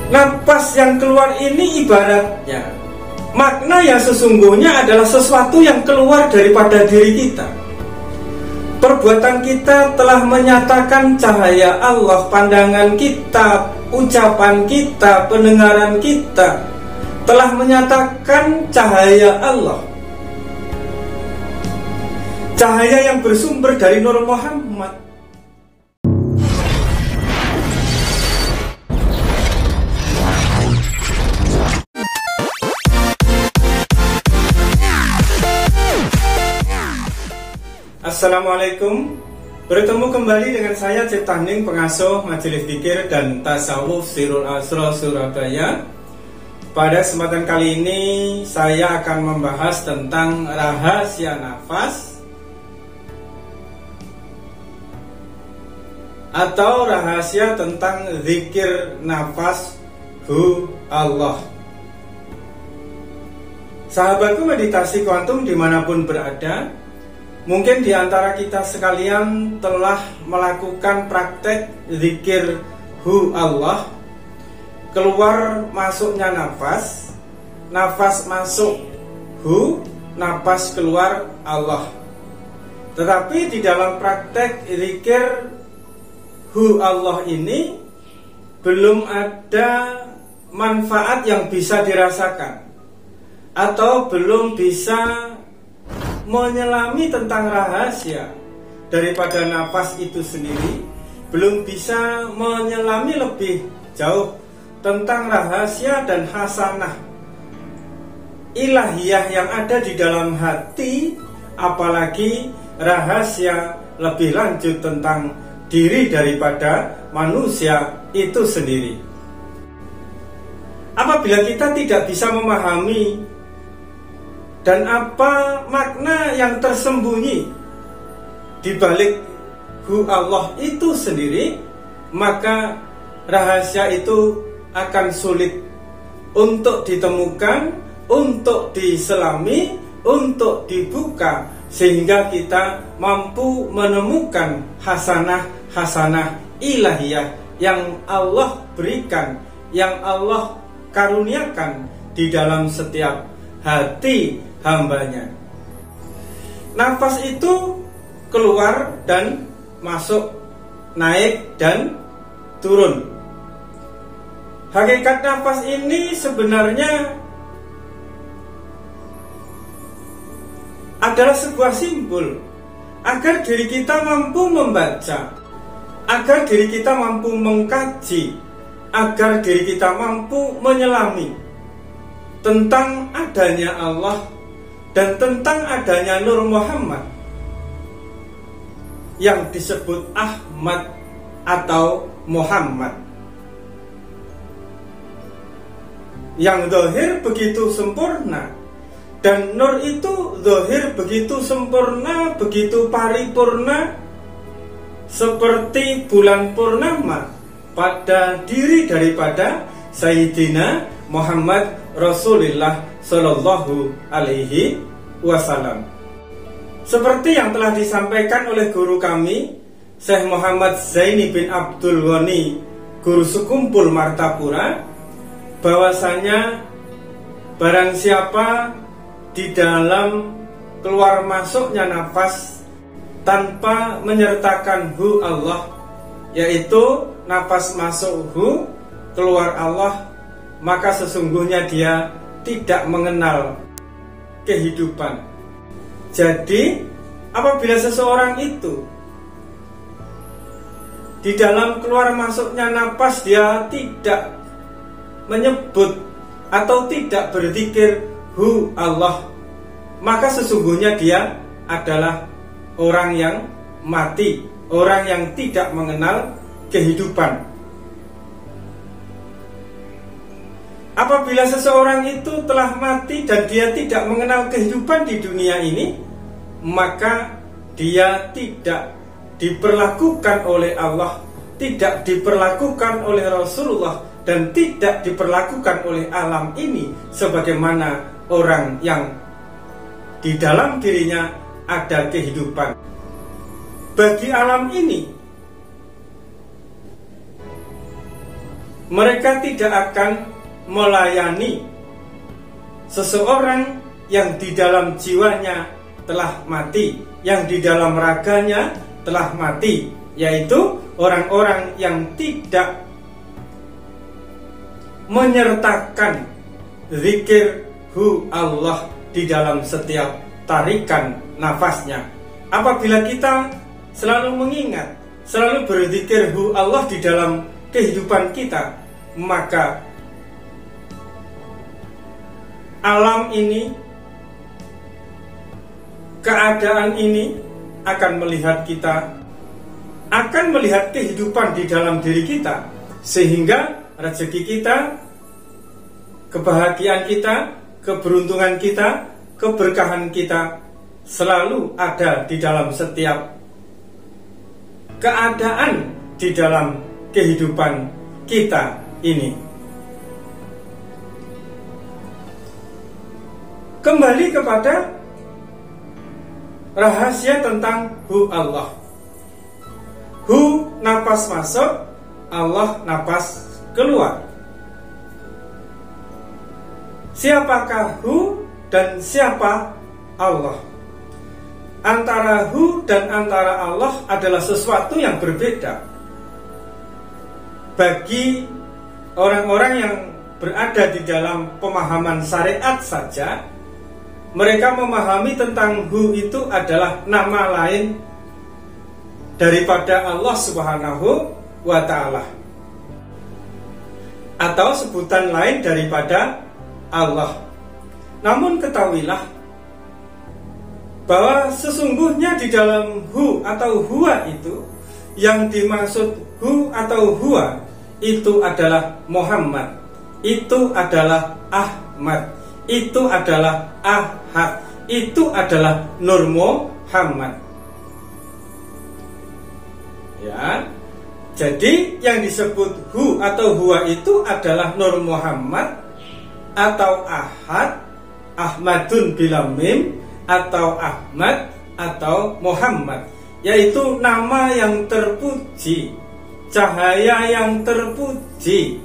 Napas yang keluar ini ibaratnya makna yang sesungguhnya adalah sesuatu yang keluar daripada diri kita. Perbuatan kita telah menyatakan cahaya Allah, pandangan kita, ucapan kita, pendengaran kita telah menyatakan cahaya Allah. Cahaya yang bersumber dari Nur Muhammad. Assalamualaikum. Bertemu kembali dengan saya Cipta Hening, pengasuh Majelis Dzikir dan Tasawuf Sirul Asrar Surabaya. Pada kesempatan kali ini saya akan membahas tentang rahasia nafas atau rahasia tentang zikir nafas Hu Allah. Sahabatku meditasi kuantum dimanapun berada, mungkin di antara kita sekalian telah melakukan praktek zikir Hu Allah, keluar masuknya nafas, nafas masuk Hu, nafas keluar Allah. Tetapi di dalam praktek zikir Hu Allah ini belum ada manfaat yang bisa dirasakan, atau belum bisa menyelami tentang rahasia daripada nafas itu sendiri, belum bisa menyelami lebih jauh tentang rahasia dan hasanah ilahiyah yang ada di dalam hati, apalagi rahasia lebih lanjut tentang diri daripada manusia itu sendiri. Apabila kita tidak bisa memahami dan apa makna yang tersembunyi di balik Hu Allah itu sendiri, maka rahasia itu akan sulit untuk ditemukan, untuk diselami, untuk dibuka, sehingga kita mampu menemukan hasanah-hasanah ilahiyah yang Allah berikan, yang Allah karuniakan di dalam setiap hati hambanya. Nafas itu keluar dan masuk, naik dan turun. Hakikat nafas ini sebenarnya adalah sebuah simbol agar diri kita mampu membaca, agar diri kita mampu mengkaji, agar diri kita mampu menyelami tentang adanya Allah dan tentang adanya Nur Muhammad yang disebut Ahmad atau Muhammad, yang zahir begitu sempurna, dan nur itu zahir begitu sempurna, begitu paripurna, seperti bulan purnama pada diri daripada Sayyidina Muhammad Rasulullah Sallallahu Alaihi Wasallam. Seperti yang telah disampaikan oleh guru kami, Syekh Muhammad Zaini bin Abdul Ghani, guru sekumpul Martapura, bahwasanya barang siapa di dalam keluar masuknya nafas tanpa menyertakan Hu Allah, yaitu nafas masuk Hu, keluar Allah, maka sesungguhnya dia tidak mengenal kehidupan. Jadi apabila seseorang itu di dalam keluar masuknya nafas dia tidak menyebut atau tidak berzikir Hu Allah, maka sesungguhnya dia adalah orang yang mati, orang yang tidak mengenal kehidupan. Apabila seseorang itu telah mati dan dia tidak mengenal kehidupan di dunia ini, maka dia tidak diperlakukan oleh Allah, tidak diperlakukan oleh Rasulullah, dan tidak diperlakukan oleh alam ini sebagaimana orang yang di dalam dirinya ada kehidupan. Bagi alam ini, mereka tidak akan melayani seseorang yang di dalam jiwanya telah mati, yang di dalam raganya telah mati, yaitu orang-orang yang tidak menyertakan zikir Allah di dalam setiap tarikan nafasnya. Apabila kita selalu mengingat, selalu berzikir Allah di dalam kehidupan kita, maka alam ini, keadaan ini akan melihat kita, akan melihat kehidupan di dalam diri kita, sehingga rezeki kita, kebahagiaan kita, keberuntungan kita, keberkahan kita selalu ada di dalam setiap keadaan di dalam kehidupan kita ini. Kembali kepada rahasia tentang Allah. Napas masuk, Allah napas keluar. Siapakah dan siapa Allah? Antara dan antara Allah adalah sesuatu yang berbeda. Bagi orang-orang yang berada di dalam pemahaman syariat saja, mereka memahami tentang itu adalah nama lain daripada Allah Subhanahu wa Ta'ala, atau sebutan lain daripada Allah. Namun ketahuilah bahwa sesungguhnya di dalam atau huwa itu, yang dimaksud atau huwa itu adalah Muhammad, itu adalah Ahmad, itu adalah Ahad, itu adalah Nur Muhammad. Ya, jadi yang disebut atau huwa itu adalah Nur Muhammad atau Ahad, Ahmadun bila mim, atau Ahmad atau Muhammad, yaitu nama yang terpuji, cahaya yang terpuji.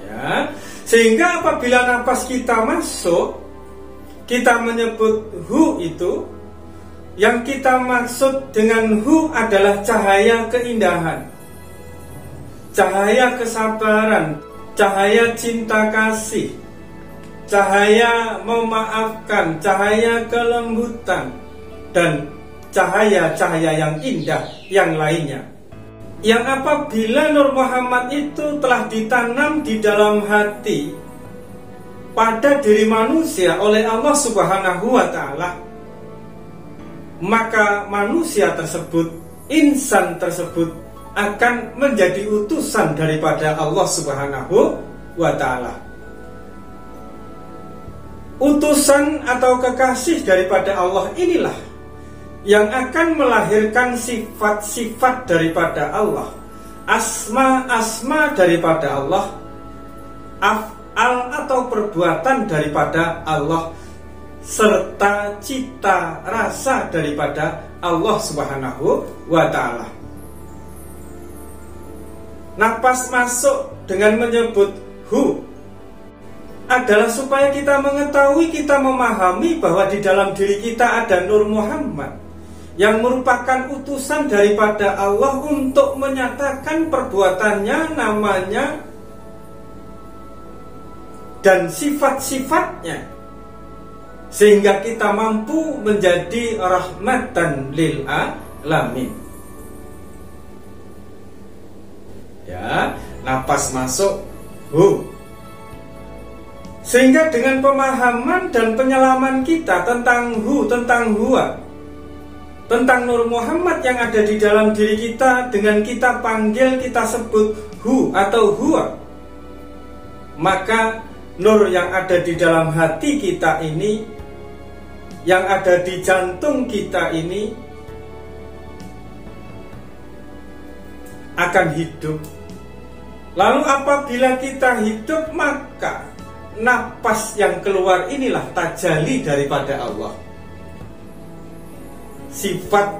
Ya, sehingga apabila nafas kita masuk, kita menyebut itu, yang kita maksud dengan adalah cahaya keindahan, cahaya kesabaran, cahaya cinta kasih, cahaya memaafkan, cahaya kelembutan, dan cahaya-cahaya yang indah yang lainnya. Yang apabila Nur Muhammad itu telah ditanam di dalam hati pada diri manusia oleh Allah Subhanahu wa Ta'ala, maka manusia tersebut, insan tersebut, akan menjadi utusan daripada Allah Subhanahu wa Ta'ala. Utusan atau kekasih daripada Allah inilah yang akan melahirkan sifat-sifat daripada Allah, asma-asma daripada Allah, af'al atau perbuatan daripada Allah, serta cita rasa daripada Allah Subhanahu wa Ta'ala. Napas masuk dengan menyebut adalah supaya kita mengetahui, kita memahami bahwa di dalam diri kita ada Nur Muhammad yang merupakan utusan daripada Allah untuk menyatakan perbuatannya, namanya, dan sifat-sifatnya, sehingga kita mampu menjadi rahmatan lil alamin. Ya, napas masuk sehingga dengan pemahaman dan penyelaman kita tentang tentang huwa, tentang Nur Muhammad yang ada di dalam diri kita, dengan kita panggil, kita sebut atau huwa, maka nur yang ada di dalam hati kita ini, yang ada di jantung kita ini, akan hidup. Lalu apabila kita hidup, maka napas yang keluar inilah tajalli daripada Allah. Sifat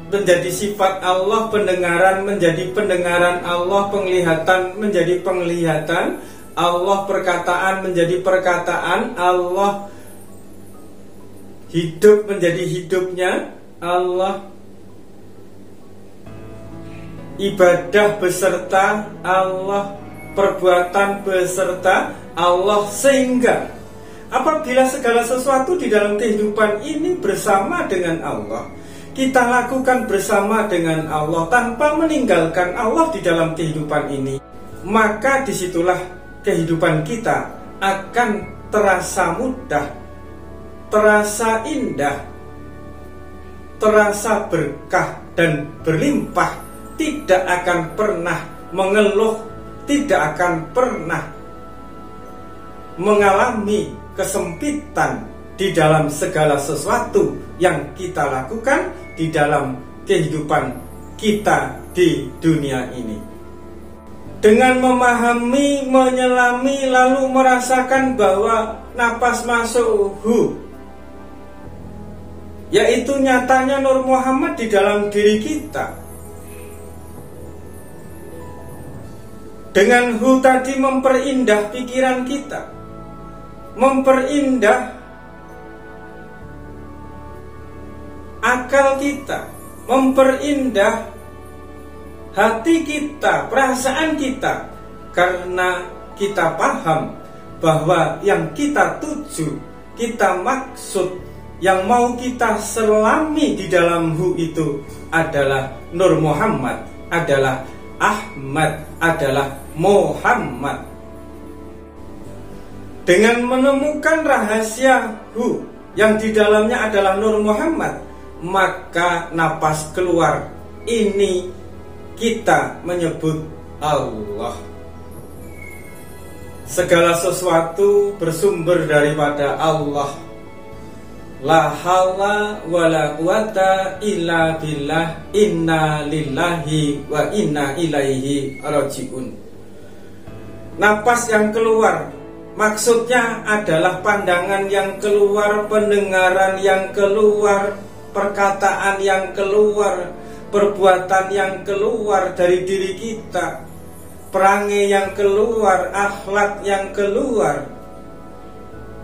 menjadi sifat Allah, pendengaran menjadi pendengaran Allah, penglihatan menjadi penglihatan Allah, perkataan menjadi perkataan Allah, hidup menjadi hidupnya Allah, ibadah beserta Allah, perbuatan beserta Allah. Sehingga apabila segala sesuatu di dalam kehidupan ini bersama dengan Allah, kita lakukan bersama dengan Allah tanpa meninggalkan Allah di dalam kehidupan ini, maka disitulah kehidupan kita akan terasa mudah, terasa indah, terasa berkah dan berlimpah, tidak akan pernah mengeluh, tidak akan pernah mengalami kesempitan di dalam segala sesuatu yang kita lakukan di dalam kehidupan kita di dunia ini. Dengan memahami, menyelami, lalu merasakan bahwa napas masuk yaitu nyatanya Nur Muhammad di dalam diri kita. Dengan tadi memperindah pikiran kita, memperindah akal kita, memperindah hati kita, perasaan kita, karena kita paham bahwa yang kita tuju, kita maksud, yang mau kita selami di dalam itu adalah Nur Muhammad, adalah Ahmad, adalah Muhammad. Dengan menemukan rahasia yang di dalamnya adalah Nur Muhammad, maka napas keluar ini kita menyebut Allah. Segala sesuatu bersumber daripada Allah. La haula wala quwata illa billah, inna lillahi wa inna ilaihi rajiun. Napas yang keluar maksudnya adalah pandangan yang keluar, pendengaran yang keluar, perkataan yang keluar, perbuatan yang keluar dari diri kita, perangai yang keluar, akhlak yang keluar,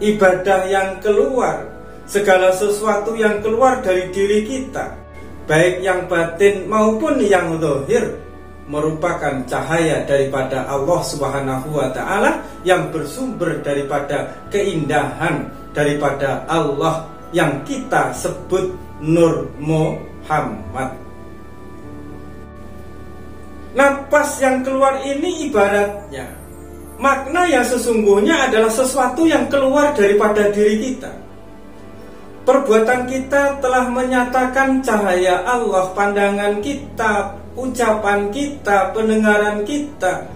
ibadah yang keluar, segala sesuatu yang keluar dari diri kita, baik yang batin maupun yang zahir, merupakan cahaya daripada Allah Subhanahu wa Ta'ala yang bersumber daripada keindahan daripada Allah yang kita sebut Nur Muhammad. Napas yang keluar ini ibaratnya, makna yang sesungguhnya adalah sesuatu yang keluar daripada diri kita. Perbuatan kita telah menyatakan cahaya Allah, pandangan kita, ucapan kita, pendengaran kita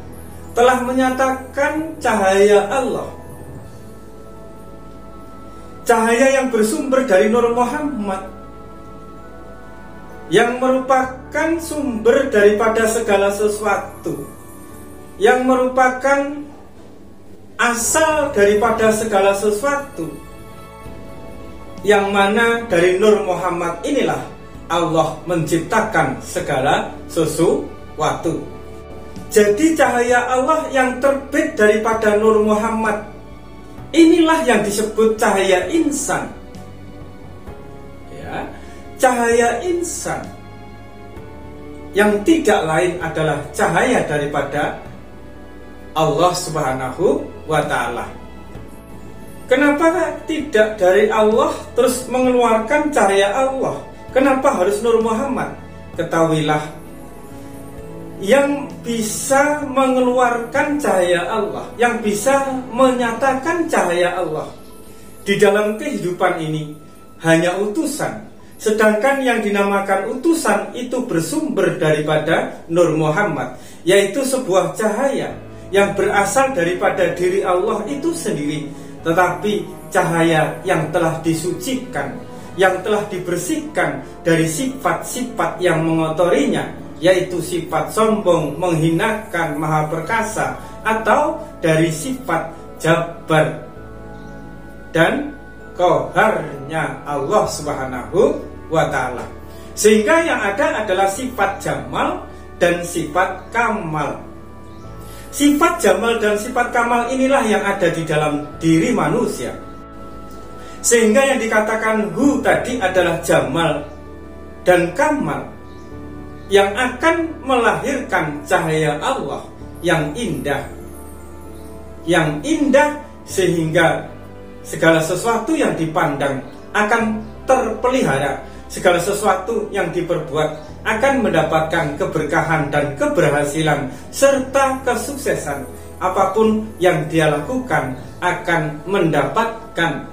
telah menyatakan cahaya Allah. Cahaya yang bersumber dari Nur Muhammad, yang merupakan sumber daripada segala sesuatu, yang merupakan asal daripada segala sesuatu, yang mana dari Nur Muhammad inilah Allah menciptakan segala sesuatu. Jadi cahaya Allah yang terbit daripada Nur Muhammad, inilah yang disebut cahaya insan. Ya, cahaya insan yang tidak lain adalah cahaya daripada Allah Subhanahu wa Ta'ala. Kenapa tidak dari Allah terus mengeluarkan cahaya Allah? Kenapa harus Nur Muhammad? Ketahuilah, yang bisa mengeluarkan cahaya Allah, yang bisa menyatakan cahaya Allah di dalam kehidupan ini hanya utusan. Sedangkan yang dinamakan utusan itu bersumber daripada Nur Muhammad, yaitu sebuah cahaya yang berasal daripada diri Allah itu sendiri, tetapi cahaya yang telah disucikan, yang telah dibersihkan dari sifat-sifat yang mengotorinya, yaitu sifat sombong, menghinakan, maha perkasa, atau dari sifat jabar dan qaharnya Allah Subhanahu wa Ta'ala. Sehingga yang ada adalah sifat jamal dan sifat kamal. Sifat jamal dan sifat kamal inilah yang ada di dalam diri manusia. Sehingga yang dikatakan hu tadi adalah jamal dan kamal yang akan melahirkan cahaya Allah yang indah. Yang indah sehingga segala sesuatu yang dipandang akan terpelihara. Segala sesuatu yang diperbuat akan mendapatkan keberkahan dan keberhasilan serta kesuksesan. Apapun yang dia lakukan akan mendapatkan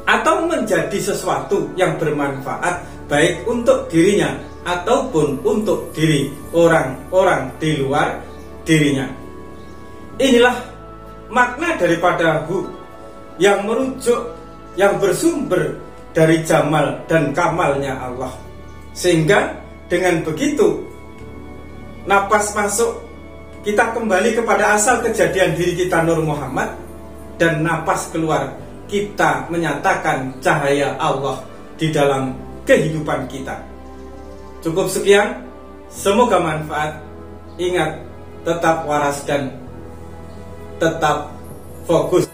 atau menjadi sesuatu yang bermanfaat baik untuk dirinya ataupun untuk diri orang-orang di luar dirinya. Inilah makna daripada hu yang merujuk, yang bersumber dari jamal dan kamalnya Allah. Sehingga dengan begitu napas masuk, kita kembali kepada asal kejadian diri kita Nur Muhammad, dan napas keluar kita menyatakan cahaya Allah di dalam kehidupan kita. Cukup sekian, semoga manfaat. Ingat, tetap waras dan tetap fokus.